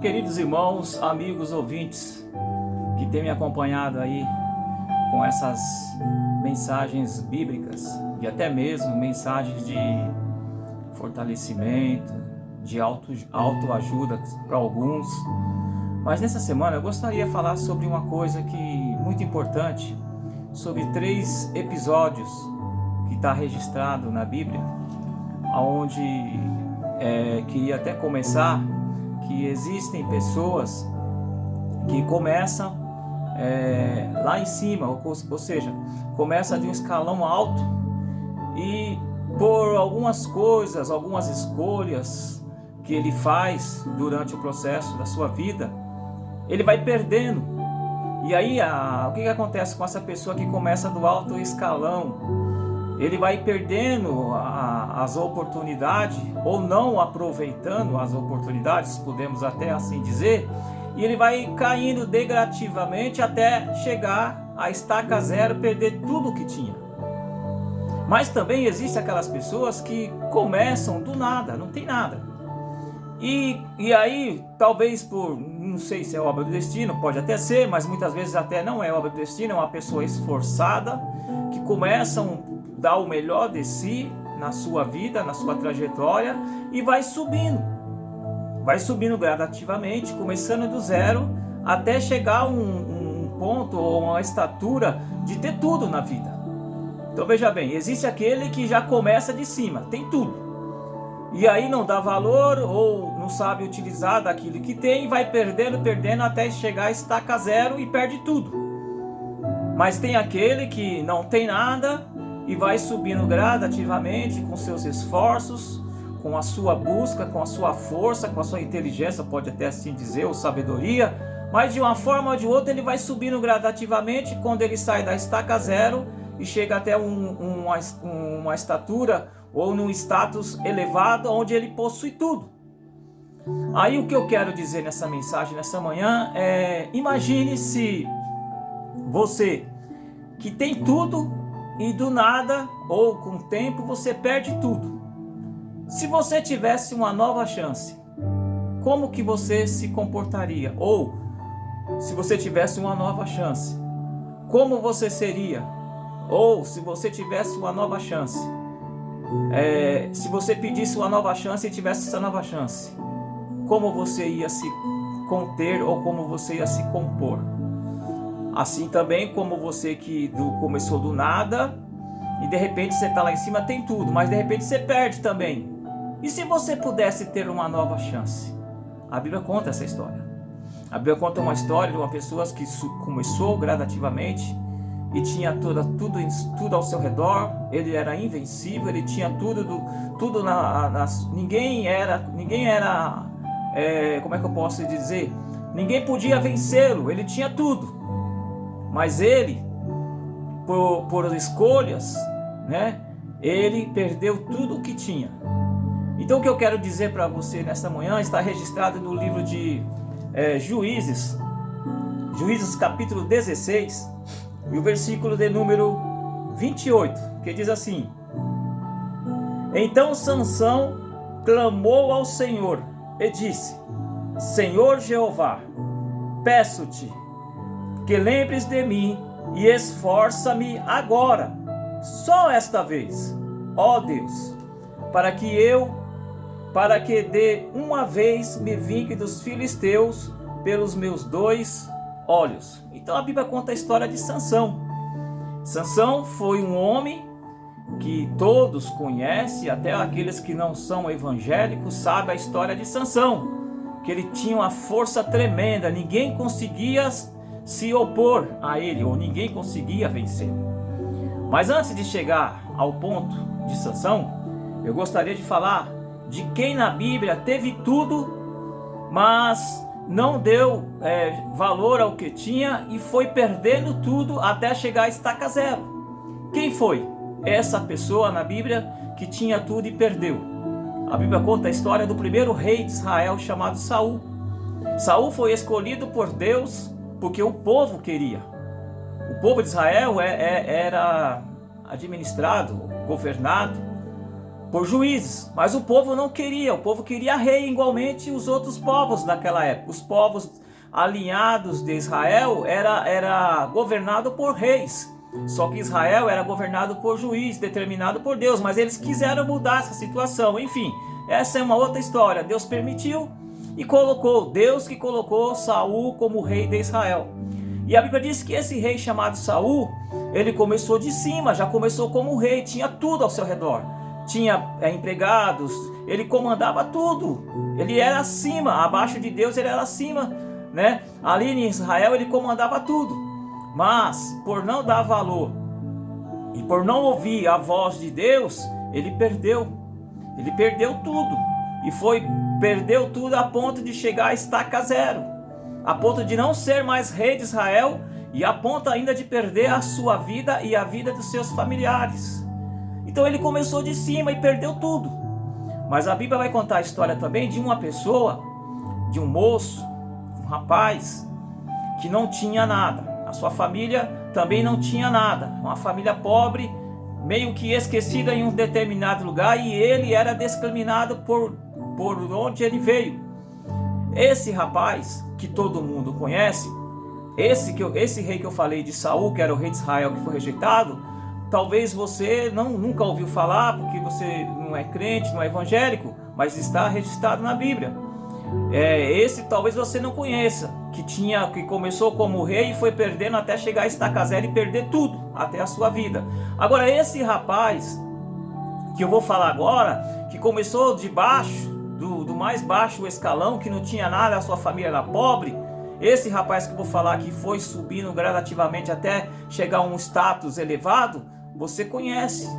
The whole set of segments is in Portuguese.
Queridos irmãos, amigos, ouvintes que têm me acompanhado aí com essas mensagens bíblicas e até mesmo mensagens de fortalecimento, de autoajuda para alguns. Mas nessa semana eu gostaria de falar sobre uma coisa muito importante, sobre 3 episódios que está registrado na Bíblia, onde queria até começar que existem pessoas que começam lá em cima, ou seja, começa de um escalão alto e por algumas coisas, algumas escolhas que ele faz durante o processo da sua vida, ele vai perdendo. E aí o que acontece com essa pessoa que começa do alto escalão? Ele vai perdendo as oportunidades, ou não aproveitando as oportunidades, podemos até assim dizer, e ele vai caindo degradativamente até chegar à estaca zero, perder tudo o que tinha. Mas também existem aquelas pessoas que começam do nada, não tem nada. E aí, talvez não sei se é obra do destino, pode até ser, mas muitas vezes até não é obra do destino, é uma pessoa esforçada, que começam a dar o melhor de si na sua vida, na sua trajetória, e vai subindo gradativamente, começando do zero, até chegar a um ponto ou uma estatura de ter tudo na vida. Então veja bem, existe aquele que já começa de cima, tem tudo. E aí não dá valor ou não sabe utilizar daquilo que tem, vai perdendo até chegar a estaca zero e perde tudo. Mas tem aquele que não tem nada e vai subindo gradativamente com seus esforços, com a sua busca, com a sua força, com a sua inteligência, pode até assim dizer, ou sabedoria, mas de uma forma ou de outra ele vai subindo gradativamente. Quando ele sai da estaca zero e chega até uma estatura ou num status elevado onde ele possui tudo. Aí o que eu quero dizer nessa mensagem, nessa manhã, imagine se você que tem tudo e do nada ou com o tempo você perde tudo. Se você tivesse uma nova chance, como que você se comportaria? Ou se você tivesse uma nova chance, como você seria? Ou se você tivesse uma nova chance, se você pedisse uma nova chance e tivesse essa nova chance, como você ia se conter ou como você ia se compor? Assim também como você que começou do nada e de repente você está lá em cima, tem tudo, mas de repente você perde também. E se você pudesse ter uma nova chance? A Bíblia conta essa história. A Bíblia conta uma história de uma pessoa que começou gradativamente e tinha tudo ao seu redor. Ele era invencível, ele tinha tudo ninguém era, como é que eu posso dizer? Ninguém podia vencê-lo, ele tinha tudo. Mas ele, por escolhas, ele perdeu tudo o que tinha. Então o que eu quero dizer para você nesta manhã está registrado no livro de Juízes capítulo 16, e o versículo de número 28, que diz assim: Então Sansão clamou ao Senhor e disse: Senhor Jeová, peço-te que lembres de mim e esforça-me agora, só esta vez, ó Deus, para que de uma vez me vingue dos filisteus pelos meus 2 olhos. Então a Bíblia conta a história de Sansão. Sansão foi um homem que todos conhecem, até aqueles que não são evangélicos sabem a história de Sansão, que ele tinha uma força tremenda, ninguém conseguia se opor a ele, ou ninguém conseguia vencê-lo. Mas antes de chegar ao ponto de Sansão, eu gostaria de falar de quem na Bíblia teve tudo, mas não deu valor ao que tinha e foi perdendo tudo até chegar à estaca zero. Quem foi essa pessoa na Bíblia que tinha tudo e perdeu? A Bíblia conta a história do primeiro rei de Israel chamado Saul. Saul foi escolhido por Deus porque o povo queria. O povo de Israel era administrado, governado por juízes, mas o povo não queria, o povo queria rei igualmente os outros povos daquela época. Os povos alinhados de Israel era governado por reis, só que Israel era governado por juiz, determinado por Deus, mas eles quiseram mudar essa situação. Enfim, essa é uma outra história. Deus permitiu e colocou, Deus que colocou Saul como rei de Israel. E a Bíblia diz que esse rei chamado Saul, ele começou de cima, já começou como rei, tinha tudo ao seu redor. Tinha empregados, ele comandava tudo. Ele era acima, abaixo de Deus ele era acima, né? Ali em Israel ele comandava tudo. Mas por não dar valor e por não ouvir a voz de Deus, ele perdeu tudo. E perdeu tudo a ponto de chegar a estaca zero, a ponto de não ser mais rei de Israel e a ponto ainda de perder a sua vida e a vida dos seus familiares. Então ele começou de cima e perdeu tudo. Mas a Bíblia vai contar a história também de uma pessoa, de um moço, um rapaz, que não tinha nada. A sua família também não tinha nada. Uma família pobre, meio que esquecida em um determinado lugar, e ele era discriminado por onde ele veio. Esse rapaz, que todo mundo conhece, esse rei que eu falei de Saul, que era o rei de Israel que foi rejeitado, talvez você nunca ouviu falar, porque você não é crente, não é evangélico, mas está registrado na Bíblia. Esse talvez você não conheça, que começou como rei e foi perdendo até chegar a estaca zero e perder tudo, até a sua vida. Agora esse rapaz, que eu vou falar agora, que começou de baixo, do mais baixo escalão, que não tinha nada, a sua família era pobre, esse rapaz que eu vou falar, que foi subindo gradativamente até chegar a um status elevado, você conhece.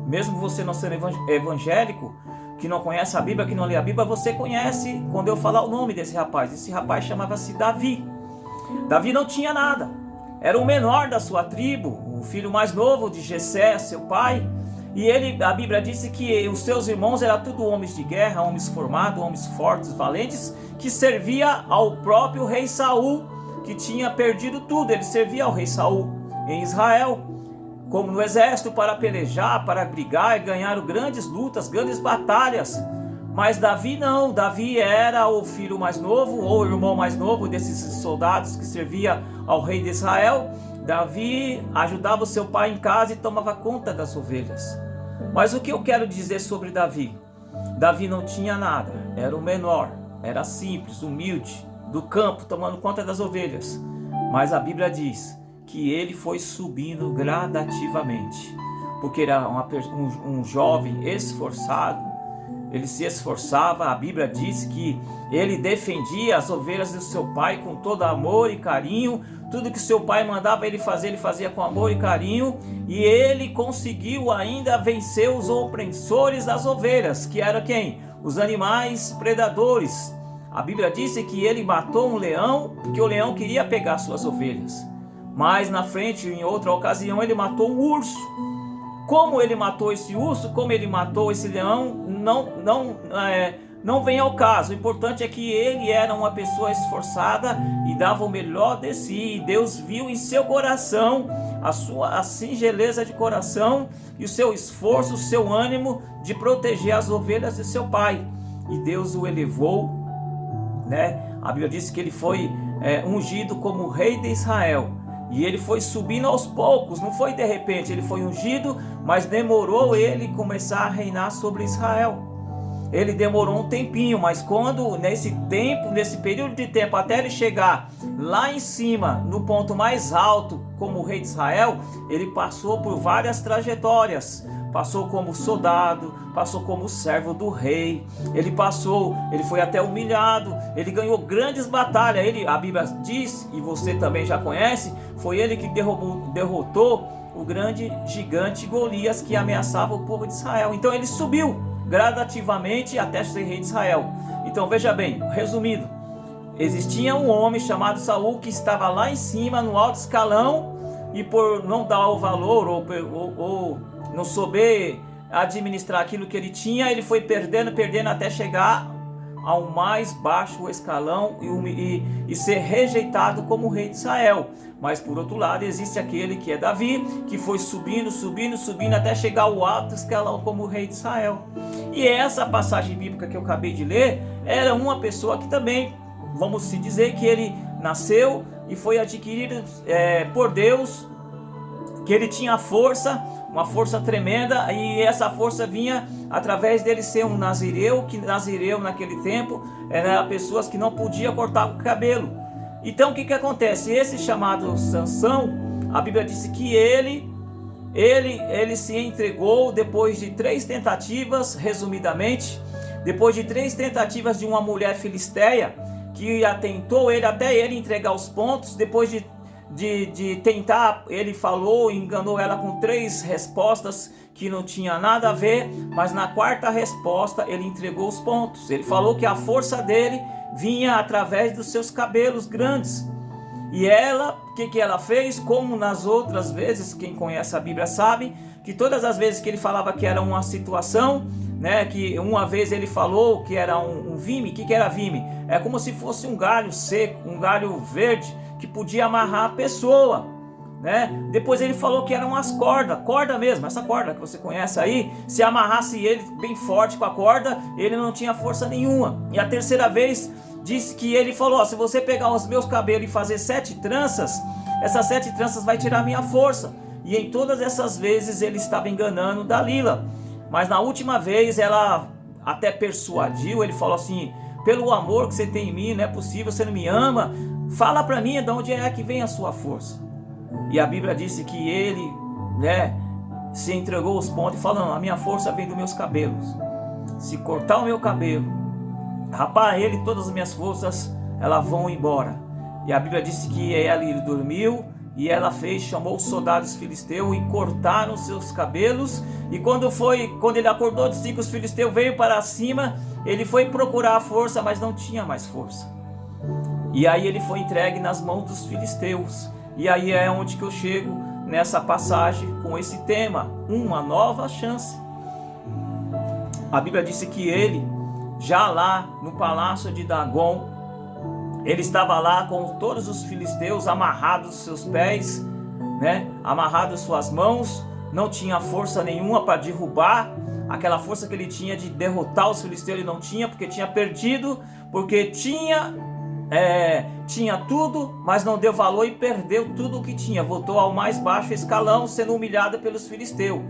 Mesmo você não sendo evangélico, que não conhece a Bíblia, que não lê a Bíblia, você conhece quando eu falar o nome desse rapaz. Esse rapaz chamava-se Davi. Davi não tinha nada, era o menor da sua tribo, o filho mais novo de Jessé, seu pai. E a Bíblia disse que os seus irmãos eram tudo homens de guerra, homens formados, homens fortes, valentes, que servia ao próprio rei Saul, que tinha perdido tudo. Ele servia ao rei Saul em Israel, como no exército, para pelejar, para brigar e ganhar grandes lutas, grandes batalhas. Mas Davi não, Davi era o filho mais novo, ou o irmão mais novo desses soldados que servia ao rei de Israel. Davi ajudava o seu pai em casa e tomava conta das ovelhas. Mas o que eu quero dizer sobre Davi? Davi não tinha nada, era o menor, era simples, humilde, do campo, tomando conta das ovelhas. Mas a Bíblia diz que ele foi subindo gradativamente, porque era um jovem esforçado. Ele se esforçava. A Bíblia diz que ele defendia as ovelhas do seu pai com todo amor e carinho. Tudo que seu pai mandava ele fazia com amor e carinho. E ele conseguiu ainda vencer os opressores das ovelhas, que eram quem? Os animais predadores. A Bíblia disse que ele matou um leão, porque o leão queria pegar suas ovelhas. Mas na frente, em outra ocasião, ele matou um urso. Como ele matou esse urso, como ele matou esse leão, não vem ao caso. O importante é que ele era uma pessoa esforçada e dava o melhor de si. E Deus viu em seu coração a singeleza de coração e o seu esforço, o seu ânimo de proteger as ovelhas de seu pai. E Deus o elevou, né? A Bíblia diz que ele foi ungido como rei de Israel. E ele foi subindo aos poucos, não foi de repente. Ele foi ungido, mas demorou ele começar a reinar sobre Israel. Ele demorou um tempinho, mas quando nesse período de tempo, até ele chegar lá em cima, no ponto mais alto, como rei de Israel, ele passou por várias trajetórias. Passou como soldado, passou como servo do rei, ele foi até humilhado, ele ganhou grandes batalhas. A Bíblia diz, e você também já conhece, foi ele que derrotou o grande gigante Golias, que ameaçava o povo de Israel. Então ele subiu gradativamente até ser rei de Israel. Então veja bem, resumindo, existia um homem chamado Saul que estava lá em cima, no alto escalão, e por não dar o valor ou não souber administrar aquilo que ele tinha, ele foi perdendo até chegar ao mais baixo escalão e ser rejeitado como rei de Israel. Mas por outro lado existe aquele que é Davi, que foi subindo até chegar ao alto escalão como rei de Israel. E essa passagem bíblica que eu acabei de ler era uma pessoa que também, vamos se dizer que ele nasceu e foi adquirido por Deus, que ele tinha força, uma força tremenda, e essa força vinha através dele ser um nazireu, que nazireu naquele tempo era pessoas que não podiam cortar o cabelo. Então o que acontece? Esse chamado Sansão, a Bíblia disse que ele se entregou depois de 3 tentativas, resumidamente, depois de 3 tentativas de uma mulher filisteia, que atentou ele até ele entregar os pontos. Depois de tentar, ele falou, enganou ela com 3 respostas que não tinha nada a ver, mas na 4ª resposta ele entregou os pontos. Ele falou que a força dele vinha através dos seus cabelos grandes. E ela, o que ela fez? Como nas outras vezes, quem conhece a Bíblia sabe, que todas as vezes que ele falava que era uma situação, né, que uma vez ele falou que era um vime. O que era vime? É como se fosse um galho seco, um galho verde, que podia amarrar a pessoa, né? Depois ele falou que eram umas corda mesmo, essa corda que você conhece aí, se amarrasse ele bem forte com a corda, ele não tinha força nenhuma. E a 3ª vez disse que ele falou, se você pegar os meus cabelos e fazer 7 tranças, essas 7 tranças vai tirar minha força. E em todas essas vezes ele estava enganando Dalila. Mas na última vez ela até persuadiu, ele falou assim, pelo amor que você tem em mim, não é possível, você não me ama, fala para mim de onde é que vem a sua força. E a Bíblia disse que ele, se entregou os pontos e falou, não, a minha força vem dos meus cabelos. Se cortar o meu cabelo, rapar ele, todas as minhas forças, elas vão embora. E a Bíblia disse que ele dormiu, e ela chamou os soldados filisteus e cortaram seus cabelos. E quando ele acordou, disse que os filisteus veio para cima, ele foi procurar a força, mas não tinha mais força. E aí ele foi entregue nas mãos dos filisteus. E aí é onde que eu chego nessa passagem com esse tema, uma nova chance. A Bíblia disse que ele, já lá no palácio de Dagon, ele estava lá com todos os filisteus amarrados seus pés, amarrados suas mãos, não tinha força nenhuma para derrubar. Aquela força que ele tinha de derrotar os filisteus ele não tinha, porque tinha perdido, porque tinha tudo, mas não deu valor e perdeu tudo o que tinha, voltou ao mais baixo escalão, sendo humilhado pelos filisteus.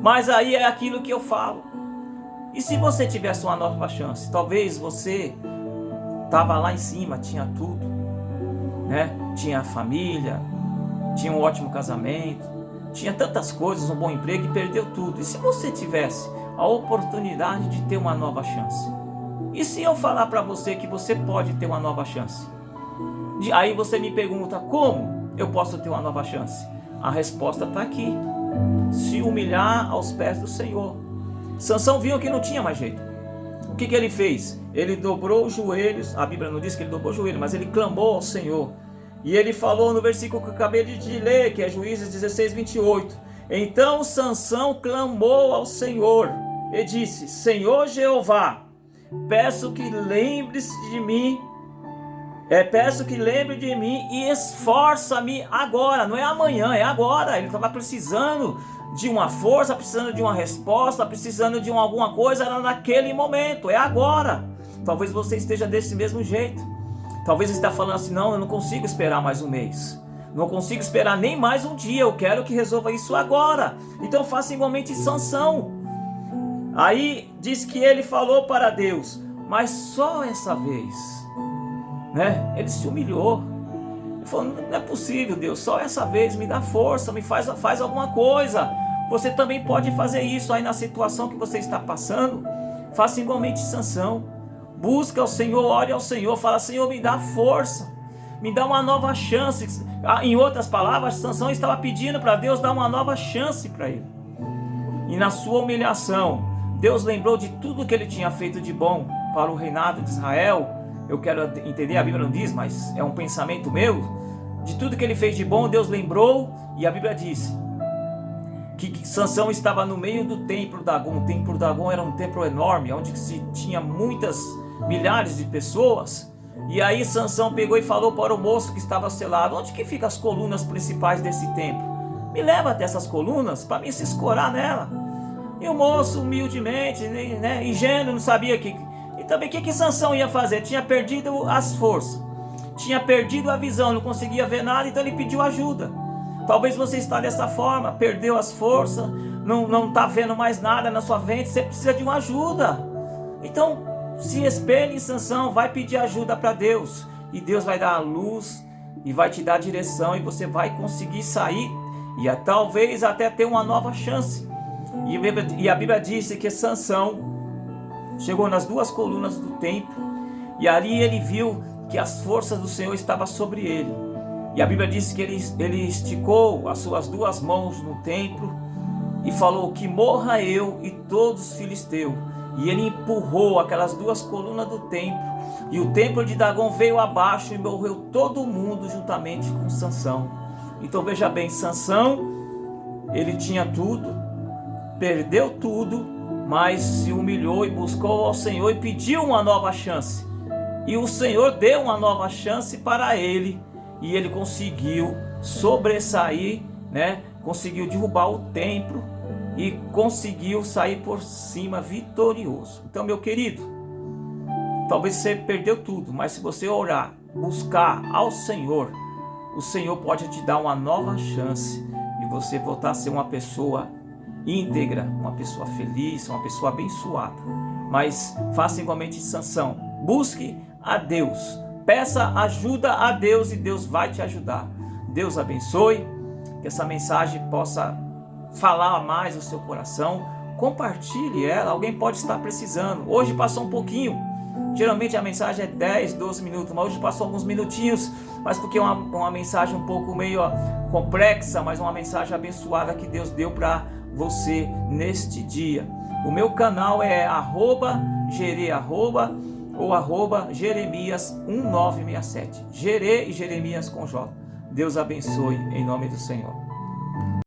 Mas aí é aquilo que eu falo, e se você tivesse uma nova chance? Talvez você estava lá em cima, tinha tudo, tinha a família, tinha um ótimo casamento, tinha tantas coisas, um bom emprego, e perdeu tudo. E se você tivesse a oportunidade de ter uma nova chance? E se eu falar para você que você pode ter uma nova chance? Aí você me pergunta, como eu posso ter uma nova chance? A resposta está aqui: se humilhar aos pés do Senhor. Sansão viu que não tinha mais jeito. O que ele fez? Ele dobrou os joelhos. A Bíblia não diz que ele dobrou os joelhos, mas ele clamou ao Senhor. E ele falou no versículo que eu acabei de ler, que é Juízes 16, 28. Então Sansão clamou ao Senhor e disse: Senhor Jeová, peço que lembre-se de mim, peço que lembre de mim e esforça-me agora. Não é amanhã, é agora. Ele estava precisando de uma força, precisando de uma resposta, precisando de alguma coisa, era naquele momento, é agora. Talvez você esteja desse mesmo jeito. Talvez você está falando assim, não, eu não consigo esperar mais um mês, não consigo esperar nem mais um dia, eu quero que resolva isso agora. Então faça igualmente Sansão. Aí diz que ele falou para Deus, mas só essa vez, ele se humilhou. Ele falou, não é possível, Deus, só essa vez, me dá força, me faz alguma coisa. Você também pode fazer isso aí na situação que você está passando. Faça igualmente Sansão. Busca ao Senhor, ore ao Senhor, fala, Senhor, me dá força, me dá uma nova chance. Em outras palavras, Sansão estava pedindo para Deus dar uma nova chance para ele. E na sua humilhação, Deus lembrou de tudo que ele tinha feito de bom para o reinado de Israel. Eu quero entender, a Bíblia não diz, mas é um pensamento meu. De tudo que ele fez de bom, Deus lembrou, e a Bíblia diz que Sansão estava no meio do templo Dagon. O templo Dagon era um templo enorme, onde se tinha muitas milhares de pessoas. E aí Sansão pegou e falou para o moço que estava selado: onde que ficam as colunas principais desse templo? Me leva até essas colunas para mim se escorar nela. E o moço humildemente, né, ingênuo, não sabia que... E também o que Sansão ia fazer? Tinha perdido as forças, tinha perdido a visão, não conseguia ver nada, então ele pediu ajuda. Talvez você está dessa forma, perdeu as forças, não está vendo mais nada na sua frente, você precisa de uma ajuda. Então se espelhe em Sansão, vai pedir ajuda para Deus, e Deus vai dar a luz e vai te dar a direção, e você vai conseguir sair e talvez até ter uma nova chance. E a Bíblia disse que Sansão chegou nas duas colunas do templo, e ali ele viu que as forças do Senhor estavam sobre ele. E a Bíblia diz que ele esticou as suas duas mãos no templo e falou: que morra eu e todos os filisteus. E ele empurrou aquelas duas colunas do templo, e o templo de Dagom veio abaixo e morreu todo mundo juntamente com Sansão. Então veja bem, Sansão, ele tinha tudo, perdeu tudo, mas se humilhou e buscou ao Senhor e pediu uma nova chance. E o Senhor deu uma nova chance para ele, e ele conseguiu sobressair, né? Conseguiu derrubar o templo e conseguiu sair por cima vitorioso. Então, meu querido, talvez você perdeu tudo, mas se você orar, buscar ao Senhor, o Senhor pode te dar uma nova chance e você voltar a ser uma pessoa íntegra, uma pessoa feliz, uma pessoa abençoada. Mas faça igualmente Sansão, busque a Deus, peça ajuda a Deus e Deus vai te ajudar. Deus abençoe, que essa mensagem possa falar mais ao seu coração. Compartilhe ela, alguém pode estar precisando. Hoje passou um pouquinho, geralmente a mensagem é 10, 12 minutos, mas hoje passou alguns minutinhos, mas porque é uma mensagem um pouco meio complexa, mas uma mensagem abençoada que Deus deu para você neste dia. O meu canal é @Jeremias1967, Jere e Jeremias com J. Deus abençoe em nome do Senhor.